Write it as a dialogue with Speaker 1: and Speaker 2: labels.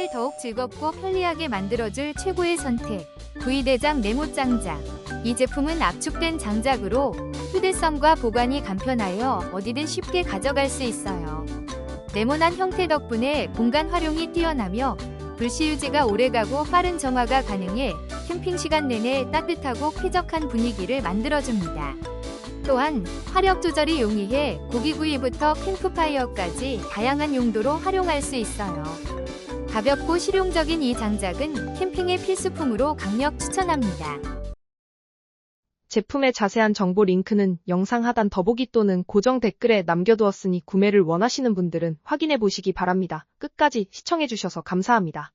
Speaker 1: 캠핑을 더욱 즐겁고 편리하게 만들어줄 최고의 선택. V대장 네모 장작. 이 제품은 압축된 장작으로 휴대성과 보관이 간편하여 어디든 쉽게 가져갈 수 있어요. 네모난 형태 덕분에 공간 활용이 뛰어나며 불씨 유지가 오래가고 빠른 정화가 가능해 캠핑 시간 내내 따뜻하고 쾌적한 분위기를 만들어줍니다. 또한 화력 조절이 용이해 고기구이부터 캠프파이어까지 다양한 용도로 활용할 수 있어요. 가볍고 실용적인 이 장작은 캠핑의 필수품으로 강력 추천합니다.
Speaker 2: 제품의 자세한 정보 링크는 영상 하단 더보기 또는 고정 댓글에 남겨두었으니 구매를 원하시는 분들은 확인해 보시기 바랍니다. 끝까지 시청해주셔서 감사합니다.